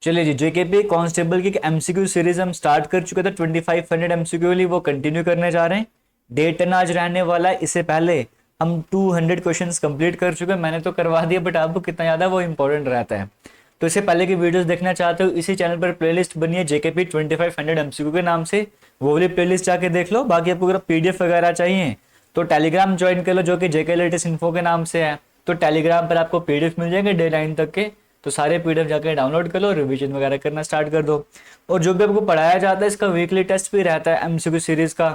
चलिए जी, JKP constable की एक एमसीक्यू सीरीज हम स्टार्ट कर चुके थे 2500 एमसीक्यू वाली, वो कंटिन्यू करने जा रहे हैं। डे 10 आज रहने वाला है। इससे पहले हम 200 क्वेश्चंस कंप्लीट कर चुके हैं, मैंने तो करवा दिया, बट आपको कितना याद है वो इंपॉर्टेंट रहता है। तो इससे पहले की वीडियोस देखना चाहते हो, इसी चैनल पर प्लेलिस्ट बनी है जेकेपी 2500 एमसीक्यू के नाम से, वो वाली प्लेलिस्ट जाके देख लो। बाकी आपको अगर पीडीएफ वगैरह चाहिए तो टेलीग्राम ज्वाइन कर लो, जो कि जेके लेटेस्ट इन्फो के नाम से है। तो टेलीग्राम पर आपको पीडीएफ मिल जाएंगे डे 9 तक के, तो सारे पीडीएफ जाकर डाउनलोड कर लो, रिवीजन वगैरह करना स्टार्ट कर दो। और जो भी आपको पढ़ाया जाता है इसका वीकली टेस्ट भी रहता है एमसीक्यू सीरीज का,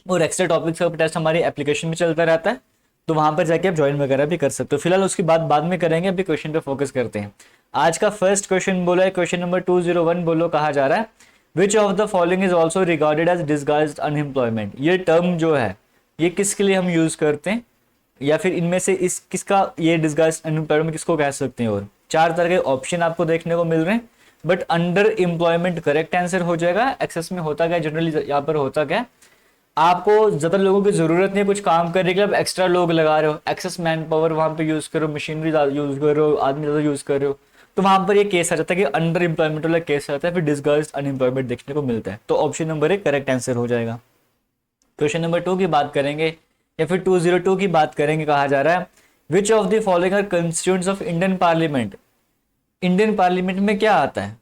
और एक्स्ट्रा टॉपिक्स का टेस्ट हमारी एप्लीकेशन में चलता रहता है, तो वहां पर जाके आप ज्वाइन वगैरह भी कर सकते हो। फिलहाल उसकी बात बाद में करेंगे, अभी क्वेश्चन पे फोकस करते हैं। आज का फर्स्ट क्वेश्चन बोला है, क्वेश्चन नंबर 201 बोलो, कहा जा रहा है which of the following is also regarded as disguised unemployment. ये टर्म जो है ये किसके लिए हम यूज करते हैं, या फिर इनमें से इस किसका ये डिसगाइज्ड अनएम्प्लॉयमेंट किसको कह सकते हैं। और 4 तरह के ऑप्शन आपको देखने को मिल रहे हैं, but under employment correct answer हो जाएगा। एक्सेस में होता क्या जनरली, यहाँ पर होता क्या, आपको ज्यादा लोगों की जरूरत नहीं है कुछ काम करने के लिए, आप एक्स्ट्रा लोग लगा रहे हो, एक्सेस मैन पावर वहां पे यूज करो, मशीनरी यूज कर रहे हो, आदमी ज्यादा यूज कर रहे हो, तो वहां पर ये केस आ जाता है कि अंडर एम्प्लॉयमेंट वाला केस आता है, फिर डिसगाइज्ड अनएम्प्लॉयमेंट देखने को मिलता है। तो ऑप्शन नंबर 1 करेक्ट आंसर हो जाएगा। क्वेश्चन नंबर 2 की बात करेंगे, या फिर 202 की बात करेंगे। कहा जा रहा है which of the following are constituents of Indian parliament. Indian parliament में क्या आता है,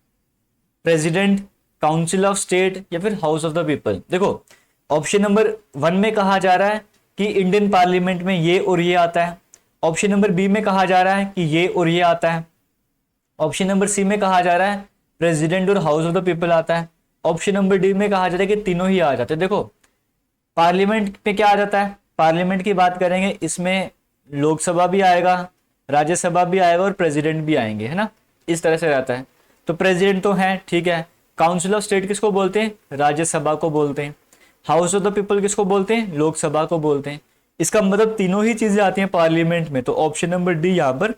प्रेसिडेंट, काउंसिल ऑफ स्टेट, या फिर हाउस ऑफ द पीपल। देखो ऑप्शन नंबर 1 में कहा जा रहा है कि इंडियन पार्लियामेंट में ये और ये आता है। ऑप्शन नंबर बी में कहा जा रहा है कि ये और ये आता है। ऑप्शन नंबर सी में कहा जा रहा है प्रेसिडेंट और हाउस ऑफ द पीपल आता है। ऑप्शन नंबर डी में कहा जाता है कि तीनों ही आ जाते हैं। देखो पार्लियामेंट पे क्या आ जाता है, पार्लियामेंट की बात करेंगे, इसमें लोकसभा भी आएगा, राज्यसभा भी आएगा और प्रेसिडेंट भी आएंगे, है ना, इस तरह से रहता है। तो प्रेसिडेंट तो है, ठीक है। काउंसिल ऑफ स्टेट किसको बोलते हैं, राज्यसभा को बोलते हैं। हाउस ऑफ द पीपल किसको बोलते हैं, लोकसभा को बोलते हैं। इसका मतलब तीनों ही चीजें आती हैं पार्लियामेंट में, तो ऑप्शन नंबर डी यहां पर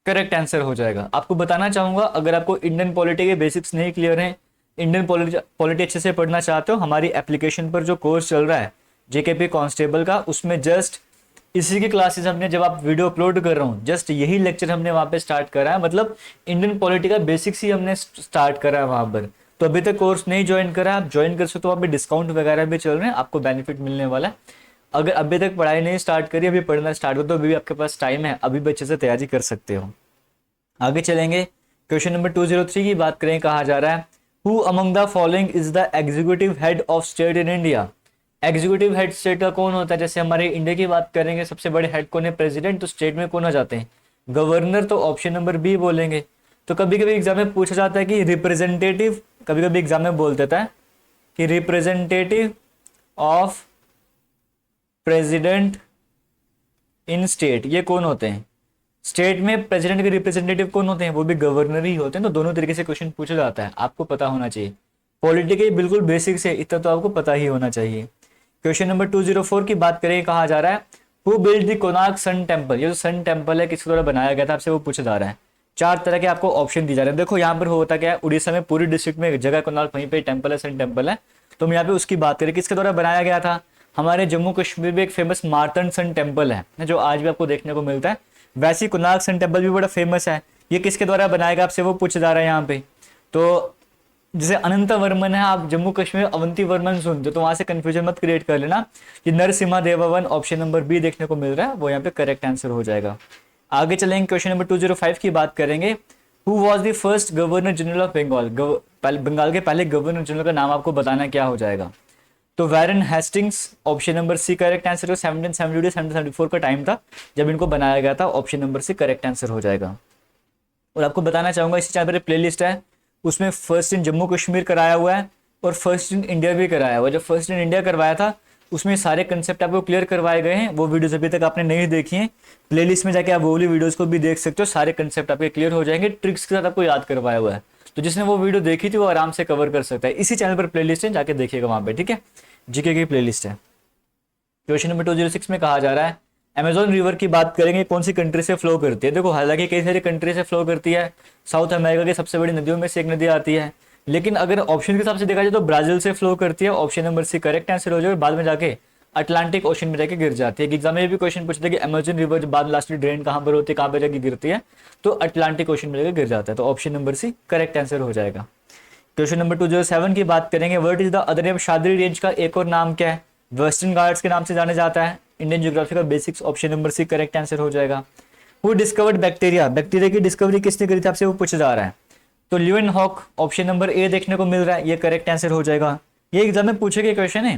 करेक्ट आंसर हो जाएगा। आपको बताना चाहूंगा, अगर आपको इंडियन पॉलिटी के बेसिक्स नहीं क्लियर हैं, इंडियन पॉलिटी अच्छे से पढ़ना चाहते हो, हमारी एप्लीकेशन पर जो कोर्स चल रहा है जेकेपी कांस्टेबल का, उसमें जस्ट इसी की क्लासेस हमने, जब आप वीडियो अपलोड कर रहा हूँ, जस्ट यही लेक्चर हमने वहां पे स्टार्ट करा है। मतलब इंडियन पॉलिटी का बेसिक्स ही हमने स्टार्ट करा है वहां पर। तो अभी तक कोर्स नहीं ज्वाइन करा, आप ज्वाइन कर सकते हो, वहाँ पे डिस्काउंट वगैरह भी चल रहे हैं, आपको बेनिफिट मिलने वाला है। अगर अभी तक पढ़ाई नहीं स्टार्ट करी, अभी पढ़ना स्टार्ट हो, तो अभी आपके पास टाइम है, अभी भी अच्छे से तैयारी कर सकते हो। आगे चलेंगे, क्वेश्चन नंबर 203 की बात करें। कहा जा रहा है who among the following is the executive head of state in India. Executive head state का कौन होता है, जैसे हमारे इंडिया की बात करेंगे सबसे बड़े हेड कौन है, प्रेसिडेंट, तो स्टेट में कौन हो जाते हैं, गवर्नर, तो ऑप्शन नंबर बी बोलेंगे। तो कभी कभी एग्जाम में पूछा जाता है कि रिप्रेजेंटेटिव, कभी कभी एग्जाम में बोल देता है कि representative of president in state, ये कौन होते हैं, स्टेट में प्रेसिडेंट के रिप्रेजेंटेटिव कौन होते हैं, वो भी गवर्नर ही होते हैं। तो दोनों तरीके से क्वेश्चन पूछा जाता है, आपको पता होना चाहिए। पॉलिटी के बिल्कुल बेसिक्स है, इतना तो आपको पता ही होना चाहिए। क्वेश्चन नंबर 204 की बात करें। कहा जा रहा है who build the Konark sun temple. ये जो सन टेम्पल है किसके द्वारा बनाया गया था, आपसे वो पूछा जा रहा है। 4 तरह के आपको ऑप्शन दिए जा रहे हैं। देखो यहाँ पर होता क्या है, उड़ीसा में पूरी डिस्ट्रिक्ट में एक जगह कोणार्क, वहीं पे टेम्पल है, सन टेम्पल है। तो हम यहाँ पे उसकी बात करें, किसके द्वारा बनाया गया था, हमारे जम्मू कश्मीर में एक फेमस मार्तंड सन टेम्पल है, जो आज भी आपको देखने को मिलता है। वैसे कोणार्क सन टेम्पल भी बड़ा फेमस है, ये किसके द्वारा बनाया गया, आपसे वो पूछा जा रहा है यहाँ पे। तो जैसे अनंत वर्मन है, आप जम्मू कश्मीर अवंती वर्मन सुनते, तो वहां से कंफ्यूजन मत क्रिएट कर लेना। ये नरसिम्हा देवावन, ऑप्शन नंबर बी देखने को मिल रहा है, वो यहाँ पे करेक्ट आंसर हो जाएगा। आगे चलेंगे, क्वेश्चन नंबर 205 की बात करेंगे। Who was the first governor general of Bengal. Bengal के पहले गवर्नर जनरल का नाम आपको बताना क्या हो जाएगा। तो Warren Hastings, option number C correct answer. 1770 1774 का टाइम था जब इनको बनाया गया था, option number C correct answer हो जाएगा। और आपको बताना चाहूंगा, इसी चैनल पर प्लेलिस्ट है, उसमें फर्स्ट इन जम्मू कश्मीर कराया हुआ है और फर्स्ट इन इंडिया भी कराया हुआ है। जब फर्स्ट इन इंडिया करवाया था उसमें सारे कंसेप्ट आपको क्लियर करवाए गए हैं, वो वीडियोस अभी तक आपने नहीं देखी हैं, प्लेलिस्ट में जाके आप वो वाली वीडियोस को भी देख सकते हो, सारे कंसेप्ट आपके क्लियर हो जाएंगे, ट्रिक्स के साथ आपको याद करवाया हुआ है। तो जिसने वो वीडियो देखी थी वो आराम से कवर कर सकता है। इसी चैनल पर प्लेलिस्ट है, जाके देखिएगा वहां पे, ठीक है, जीके की प्लेलिस्ट है। क्वेश्चन नंबर 206 में कहा जा रहा है अमेजोन रिवर की बात करेंगे, कौन सी कंट्री से फ्लो करती है। देखो हालांकि कई सारी कंट्री से फ्लो करती है, साउथ अमेरिका की सबसे बड़ी नदियों में से एक नदी आती है, लेकिन अगर ऑप्शन के हिसाब से देखा जाए तो ब्राजील से फ्लो करती है, option number C correct answer हो जाएगा। बाद में जाके अटलांटिक ओशन में जाके गिर जाती है। एग्जाम में भी क्वेश्चन पूछते हैं कि अमेजन रिवर बाद लास्ट ड्रेन कहाँ पर होती है, कहाँ पर जाके गिरती है, तो अटलांटिक ओशन में जाके गिर जाता है। तो option number C correct answer हो जाएगा। क्वेश्चन नंबर 207 की बात करेंगे। What is the other name, शादरी रेंज का एक और नाम क्या है? वेस्टर्न घाट्स के नाम से जाना जाता है। इंडियन ज्योग्राफी का basics, option number C correct answer हो जाएगा। हु डिस्कवर्ड बैक्टीरिया, बैक्टीरिया की डिस्कवरी किसने करी थी आपसे वो पूछा जा रहा है। तो ल्यूएन हॉक, ऑप्शन नंबर ए देखने को मिल रहा है, ये करेक्ट आंसर हो जाएगा। ये एग्जाम में पूछे गए क्वेश्चन है।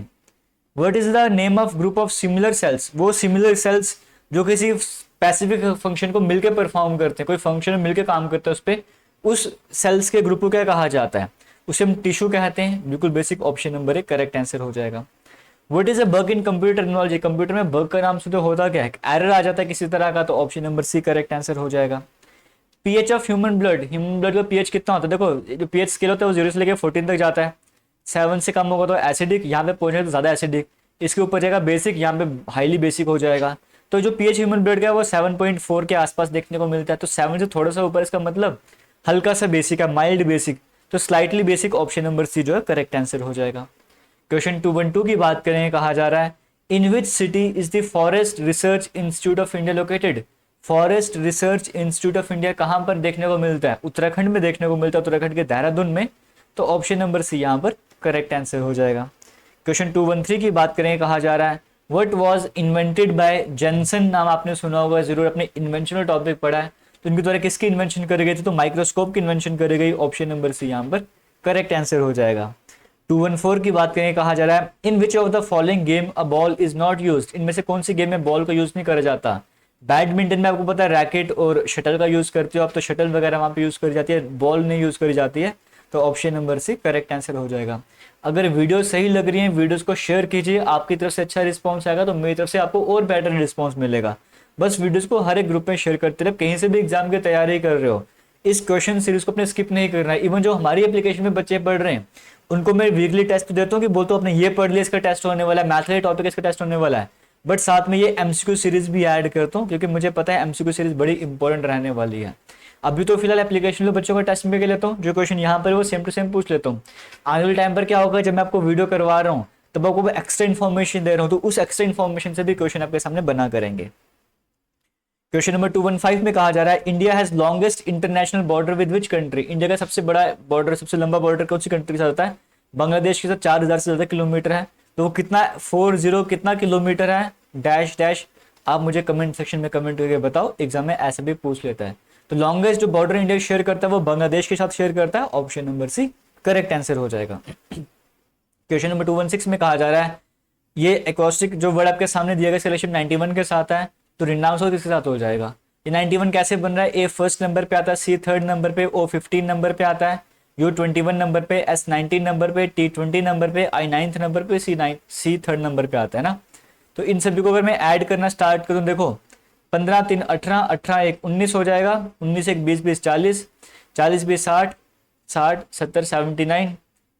What is the name of group of similar sales, वो सिमिलर सेल्स जो किसी स्पेसिफिक फंक्शन को मिलकर परफॉर्म करते हैं, कोई फंक्शन में मिलकर काम करते हैं, उस पे उस सेल्स के ग्रुप को क्या कहा जाता है? उसे हम टिश्यू कहते हैं। बिल्कुल basic, option number A correct answer हो जाएगा। What is a bug in computer technology, computer में बग का नाम सुनते होता क्या है? एरर आ जाता है किसी तरह का, तो option number C correct answer हो जाएगा। PH of human blood, human blood का पीएच कितना होता है? देखो जो पीएच स्केल होता है वो 0 से लेकर 14 तक जाता है। 7 से कम होगा तो एसिडिक, यहाँ पे पहुंचे तो ज्यादा एसिडिक, इसके ऊपर जाएगा बेसिक, यहाँ पे हाईली बेसिक हो जाएगा। तो जो पीएच ह्यूमन ब्लड का है वो 7.4 के आसपास देखने को मिलता है। तो 7 से थोड़ा सा ऊपर, इसका मतलब हल्का सा बेसिक है, माइल्ड बेसिक, तो slightly basic, option number C जो है करेक्ट आंसर हो जाएगा। क्वेश्चन 212 की बात करें, कहा जा रहा है in which city is the forest research institute of India located. Forest research institute of India कहां पर देखने को मिलता है? उत्तराखंड में देखने को मिलता है, उत्तराखंड के देहरादून में, तो ऑप्शन नंबर सी यहां पर करेक्ट आंसर हो जाएगा। क्वेश्चन 213 की बात करें, कहा जा रहा है what was invented by Janssen, नाम आपने सुना होगा जरूर, अपने इन्वेंशन टॉपिक पढ़ा है, तो इनके द्वारा किसकी इन्वेंशन करी गई थी? तो माइक्रोस्कोप की इन्वेंशन करी गई, ऑप्शन नंबर सी यहां पर करेक्ट आंसर हो जाएगा। 214 की बात करें, कहा जा रहा है in which of the following game a ball is not used, इनमें से कौन सी गेम में बॉल का यूज नहीं करा जाता? बैडमिंटन में आपको पता है रैकेट और शटल का यूज करते हो आप, तो शटल वगैरह वहां पे यूज करी जाती है, बॉल नहीं यूज करी जाती है, तो option number C correct answer हो जाएगा। अगर वीडियो सही लग रही है, वीडियोस को शेयर कीजिए, आपकी तरफ से अच्छा रिस्पॉन्स आएगा तो मेरी तरफ से आपको और बेटर रिस्पॉन्स मिलेगा। बस वीडियोस को हर एक ग्रुप में शेयर करते रहे, कहीं से भी एग्जाम की तैयारी कर रहे हो, इस क्वेश्चन सीरीज को अपने स्किप नहीं करना है। इवन जो हमारी एप्लीकेशन में बच्चे पढ़ रहे हैं उनको मैं वीकली टेस्ट देता हूँ कि बोलता हूँ अपने ये पढ़ लिया, इसका टेस्ट होने वाला है, मैथ का टॉपिक इसका टेस्ट होने वाला है, बट साथ में ये एमसीक्यू सीरीज भी ऐड करता हूँ क्योंकि मुझे पता है एमसीक्यू सीरीज बड़ी इंपॉर्टेंट रहने वाली है। अभी तो फिलहाल एप्लीकेशन में बच्चों का टेस्ट में लेता हूँ, जो क्वेश्चन यहाँ पर वो सेम टू सेम पूछ लेता हूँ। आने वाले टाइम पर क्या होगा, जब मैं आपको वीडियो करवा रहा हूँ तब आपको एक्स्ट्रा इन्फॉर्मेशन दे रहा हूँ, तो उस एक्स्ट्रा इन्फॉर्मेशन से भी क्वेश्चन आपके सामने बना करेंगे। क्वेश्चन नंबर 215 में कहा जा रहा है India has longest international border with which country, India का सबसे बड़ा बॉर्डर, सबसे लंबा बॉर्डर कौन सी कंट्री के साथ होता है? बांग्लादेश के साथ 4000 से ज्यादा किलोमीटर है, तो वो कितना 40 कितना किलोमीटर है डैश डैश, आप मुझे कमेंट सेक्शन में कमेंट करके बताओ, एग्जाम में ऐसा भी पूछ लेता है। तो लॉन्गेस्ट जो बॉर्डर इंडिया शेयर करता है वो बांग्लादेश के साथ शेयर करता है, option number C correct answer हो जाएगा। क्वेश्चन नंबर 216 में कहा जा रहा है ये एक्रोस्टिक जो वर्ड आपके सामने दिया गया सिलेक्शन 91 के साथ है, तो रिनाउंस किसके साथ हो जाएगा? ये 91 कैसे बन रहा है? ए फर्स्ट नंबर पे आता है, सी थर्ड नंबर पे, ओ 15 नंबर पे आता है, यू 21 नंबर पे, एस 19 नंबर पे, टी 20 नंबर पे, आई 9th नंबर पे, सी थर्ड नंबर पे आता है ना। तो इन सभी को अगर मैं ऐड करना स्टार्ट करूं, देखो 15 3 18, 18 1 19 हो जाएगा, 19 1 20 20 40, 40 20 60, 60 70 79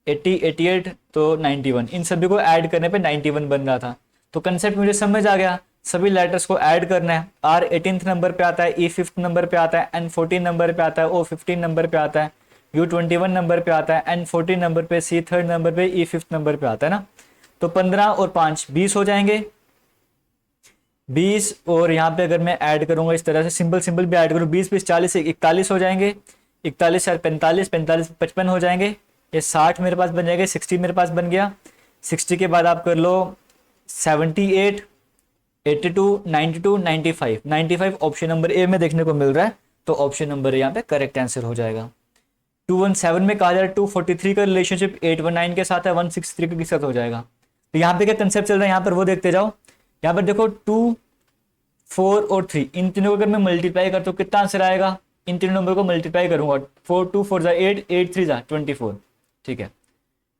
80 88, तो 91, इन सभी को ऐड करने पे 91 बन रहा था। तो कंसेप्ट मुझे समझ आ गया, सभी लेटर्स को ऐड करना है। आर 18th नंबर पे आता है, ई 5th नंबर पे आता है, एन 14 नंबर पे आता है, ओ 15 नंबर पे आता है, यू 21 नंबर पे आता है, एन 14 नंबर पे, सी थर्ड नंबर पे, ई 5th नंबर पे आता है ना। तो 15 और 5 20 हो जाएंगे, 20 और यहाँ पे अगर मैं ऐड करूंगा इस तरह से सिंपल भी ऐड करूँ, 20 20 40 से 41 हो जाएंगे, 41 और 45 45 55 हो जाएंगे, ये 60 मेरे पास बन जाएंगे, 60 मेरे पास बन गया, 60 के बाद आप कर लो 78 82 92 95 95, ऑप्शन नंबर ए में देखने को मिल रहा है, तो ऑप्शन नंबर यहाँ पे करेक्ट आंसर हो जाएगा। 217 में कहा जा रहा है 243 का रिलेशनशिप 819 के साथ है, 163 के साथ हो जाएगा। तो यहाँ पे क्या कंसेप्ट चल रहा है, यहाँ पर वो देखते जाओ। यहाँ पर देखो 2 4 और 3, इन तीनों को अगर मैं मल्टीप्लाई करता हूँ कितना आंसर आएगा? इन तीनों नंबर को मल्टीप्लाई करूंगा, 4 2 4 8 8 3 24, ठीक है।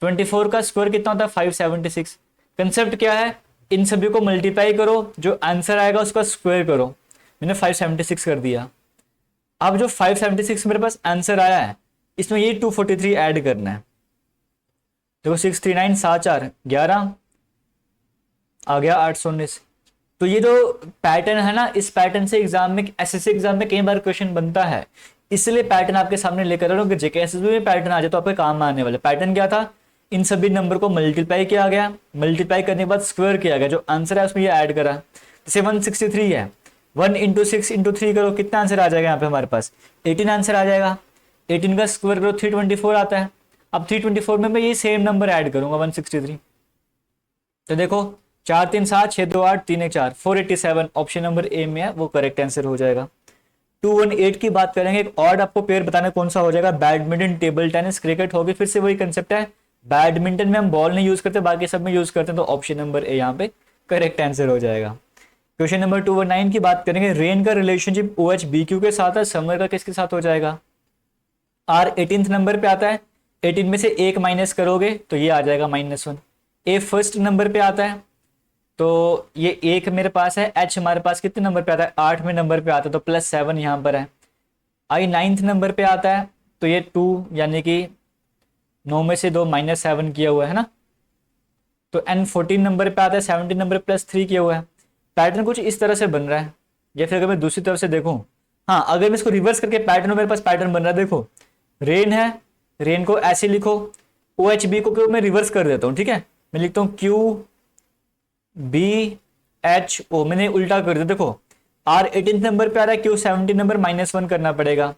24 का स्क्वायर कितना होता है? 576। कंसेप्ट क्या है? इन सभी को मल्टीप्लाई करो, जो आंसर आएगा उसका स्क्वायर करो। मैंने 576 कर दिया। अब जो 576 मेरे पास आंसर आया है इसमें ये 243 ऐड करना है। देखो 639 7 4 11 आ गया 819। तो ये जो पैटर्न है ना, इस पैटर्न से एग्जाम में, एसएससी एग्जाम में कई बार क्वेश्चन बनता है, इसलिए पैटर्न आपके सामने लेकर आ रहा हूं कि जेकेएसएसबी में पैटर्न आ जाए तो आपके काम आने वाले। पैटर्न क्या था? इन सभी नंबर को मल्टीप्लाई किया गया, मल्टीप्लाई करने के बाद स्क्वायर किया गया, जो आंसर है उसमें ये ऐड करा। जैसे 163 है, 1 इंटू 6 इंटू 3 करो, कितना आंसर आ जाएगा यहाँ पे हमारे पास 18 आंसर आ जाएगा। 18 का स्क्वायर करो 324 आता है। अब 324 में मैं ये सेम नंबर ऐड करूंगा 163। तो देखो 4 3 7 6 2 8 3 1 4 487 ऑप्शन नंबर ए में है, वो करेक्ट आंसर हो जाएगा। 218 की बात करेंगे, एक और आपको पेयर बताना कौन सा हो जाएगा, बैडमिंटन, टेबल टेनिस, क्रिकेट होगी, फिर से वही कंसेप्ट है। बैडमिंटन में हम बॉल नहीं यूज करते, बाकी सब में यूज करते हैं, तो ऑप्शन नंबर ए यहाँ पे करेक्ट आंसर हो जाएगा। क्वेश्चन नंबर 219 की बात करेंगे, रेन का रिलेशनशिप OH-BQ के साथ है, समर का किसके साथ हो जाएगा। R 18th नंबर पे आता है, 18 में से 1 माइनस करोगे तो ये आ जाएगा -1। A फर्स्ट नंबर पे आता है, तो ये 1 मेरे पास है। H हमारे पास कितने नंबर पे आता है, 8वें नंबर पे आता है, तो +7 यहाँ पर है। I 9th नंबर पे आता है, तो ये 2 यानी कि 9 में से 2 -7 किया हुआ है ना। तो N 14 नंबर पे आता है, 17 नंबर +3 किया हुआ है। पैटर्न कुछ इस तरह से बन रहा है, या फिर अगर मैं दूसरी तरफ से देखूं, हाँ अगर मैं इसको रिवर्स करके पैटर्न, मेरे पास पैटर्न बन रहा है, देखो रेन है, रेन को ऐसे लिखो, OHB को मैं रिवर्स कर देता हूँ, ठीक है। मैं लिखता हूँ QBHO, मैंने उल्टा कर दिया। देखो R 18th नंबर पे आ रहा है, Q 17 नंबर -1 करना पड़ेगा।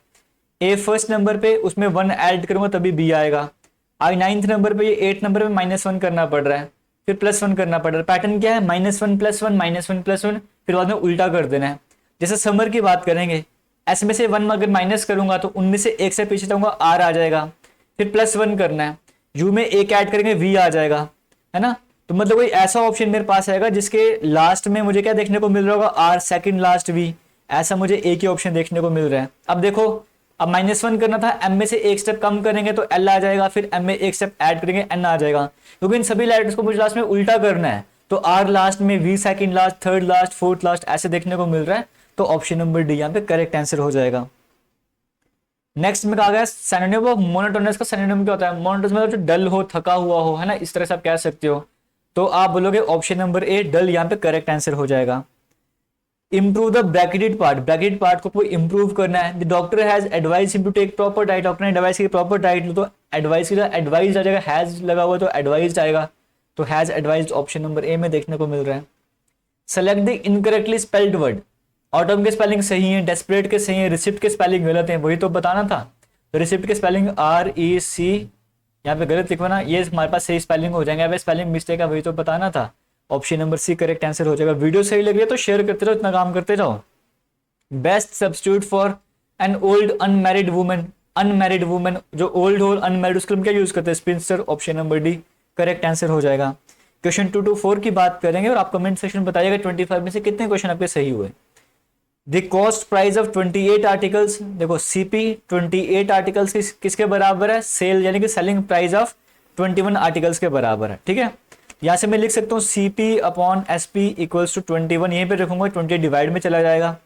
A फर्स्ट नंबर पे, उसमें 1 ऐड करूंगा तभी B आएगा। I 9th नंबर पे, ये 8 नंबर पे -1 करना पड़ रहा है, फिर +1 करना पड़ रहा है। पैटर्न क्या है, -1 +1 -1 +1, फिर बाद में उल्टा कर देना है। जैसे समर की बात करेंगे, S में से 1 अगर माइनस करूंगा तो 19 से 1 से पीछे जाऊंगा, R आ जाएगा, फिर +1 करना है। U में 1 ऐड करेंगे, V आ जाएगा, है ना। तो मतलब कोई ऐसा ऑप्शन मेरे पास आएगा जिसके लास्ट में मुझे क्या देखने को मिल रहा होगा, R, सेकंड लास्ट V, ऐसा मुझे एक ही ऑप्शन देखने को मिल रहा है। अब देखो, अब -1 करना था, M में से 1 स्टेप कम करेंगे तो L आ जाएगा, फिर M में 1 स्टेप ऐड करेंगे N आ जाएगा, क्योंकि इन सभी लेटर्स को मुझे लास्ट में उल्टा करना है। तो R लास्ट में, V second last, third last, fourth last ऐसे देखने को मिल रहा है, तो ऑप्शन नंबर डी यहाँ पे करेक्ट आंसर हो जाएगा। नेक्स्ट में कहा गया सिनोनिम ऑफ मोनोटोनस का सिनोनिम क्या होता है। मोनोटोनस मतलब जो डल हो, थका हुआ हो, है ना, इस तरह से आप कह सकते हो। तो आप बोलोगे ऑप्शन नंबर ए डल, यहाँ पे करेक्ट आंसर हो जाएगा। Improve the bracketed part, bracketed part को इंप्रूव करना है। The doctor has advise him to take proper diet, doctor ने एडवाइस की प्रॉपर डाइट लो, तो एडवाइस की एडवाइज आ जाएगा, हैज लगा हुआ तो एडवाइज आएगा, तो has advise option number A में देखने को मिल रहा है। Select the incorrectly spelled word, autumn के स्पेलिंग सही है, डेस्परेट के सही है, रिसिप्ट के स्पेलिंग गलत है, वही तो बताना था। तो रिसिप्ट के स्पेलिंग REC यहाँ पे गलत लिखवाना, ये हमारे पास सही स्पेलिंग हो जाएंगे, यहाँ पे स्पेलिंग मिस्टेक है, वही तो बताना था। Option number C correct answer हो जाएगा। वीडियो सही लग रही है तो शेयर करते रहो, इतना काम करते जाओ। Best substitute for an old unmarried woman, unmarried woman जो ओल्ड हो अनमैरिड, उसके लिए क्या यूज करते हैं, sphincter, option number D correct answer हो जाएगा। क्वेश्चन 224 की बात करेंगे और आप कमेंट सेक्शन में बताइएगा 25 में से कितने क्वेश्चन आपके सही हुए। The cost price of 28 articles, देखो CP 28 आर्टिकल्स किसके बराबर है, सेल यानी कि सेलिंग प्राइस ऑफ 21 आर्टिकल्स के बराबर है, ठीक है। यहाँ से मैं लिख सकता हूँ CP/SP इक्वल्स टू 21, यहीं पे रखूंगा, 20 डिवाइड में चला जाएगा।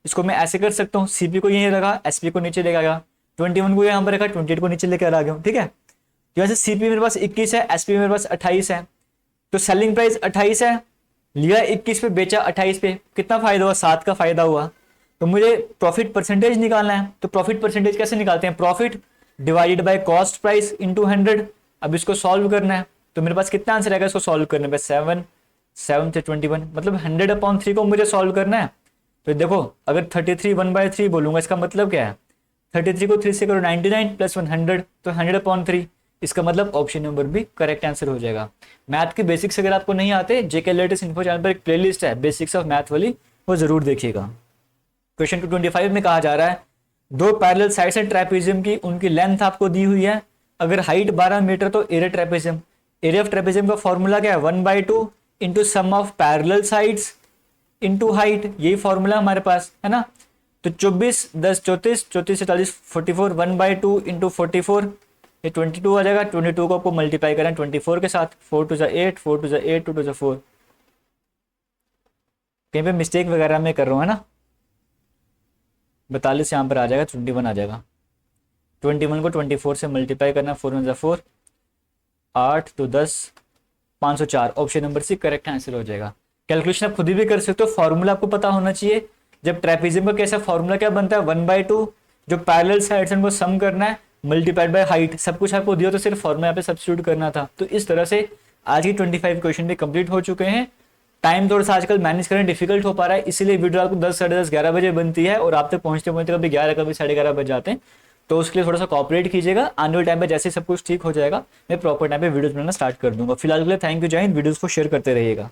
इसको मैं ऐसे कर सकता हूँ, CP को यहीं रखा, SP को नीचे लेकर आया, 21 को यहाँ पर रखा, 28 को नीचे लेकर आ गया, ठीक है। यहाँ से CP मेरे पास 21 है, SP मेरे पास 28 है, तो सेलिंग प्राइस 28 है, लिया 21 पे, बेचा 28 पे, कितना फायदा हुआ, 7 का फायदा हुआ। तो मुझे प्रॉफिट परसेंटेज निकालना है, तो प्रॉफिट परसेंटेज कैसे निकालते हैं, profit divided by cost price into 100। अब इसको सॉल्व करना है, तो मेरे पास कितना आंसर आएगा इसको सॉल्व करने पे, 7 से 21, मतलब 100/3 को मुझे सॉल्व करना है। तो देखो अगर 33 1/3 बोलूंगा, इसका मतलब क्या है, 33 को 3 से करो 99 + 100, तो 100/3, इसका मतलब option number B correct answer हो जाएगा। मैथ के बेसिक्स अगर आपको नहीं आते, जेके लेटेस्ट इन्फो चैनल पर एक प्लेलिस्ट है बेसिक्स ऑफ मैथ वाली, वो जरूर देखिएगा। क्वेश्चन 225 में कहा जा रहा है, दो पैरेलल साइड्स हैं ट्रेपेजियम की, उनकी लेंथ आपको दी हुई है, अगर हाइट 12 मीटर तो area trapezium, area of trapezium का फॉर्मूला क्या है, 1/2 into sum of parallel sides into height, यही फॉर्मूला हमारे पास है ना। तो 24 10 34, 34 से 40 44, 1/2 इंटू 44, ये 22 आ जाएगा। 22 को आपको मल्टीप्लाई करना है 24 के साथ, 4 2 8, 4 2 8, 2 2 4, कहीं पे मिस्टेक वगैरह में कर रहा हूँ, है ना। 42 यहाँ पर आ जाएगा, 21 आ जाएगा। 21 को 24 से मल्टीप्लाई करना, 4 1 4, 8 2 10, 504, option number C correct answer हो जाएगा। कैलकुलेशन आप खुद भी कर सकते हो, फॉर्मूला आपको पता होना चाहिए। जब ट्रेपेजियम का कैसा फॉर्मूला क्या बनता है, 1/2, जो पैरेलल साइड्स हैं उनको सम करना है, मल्टीप्लाइड बाय हाइट, सब कुछ आपको दिया तो सिर्फ फॉर्मूला यहाँ पे सब्स्टिट्यूट करना था। तो इस तरह से आज की 25 क्वेश्चन भी कंप्लीट हो चुके हैं। टाइम थोड़ा सा आजकल मैनेज करना डिफिकल्ट हो पा रहा है, इसीलिए वीडियो आपको 10, साढ़े 10, 11 बजे बनती है और आप तक पहुंचते पहुंचते कभी 11, कभी 11:30 बज जाते हैं। तो उसके लिए थोड़ा सा कॉपरेट कीजिएगा। आने वाले टाइम पे जैसे सब कुछ ठीक हो जाएगा मैं प्रॉपर टाइम पे वीडियोस बनाना स्टार्ट कर दूंगा। फिलहाल के लिए थैंक यू, जय हिंद। वीडियोस को शेयर करते रहिएगा।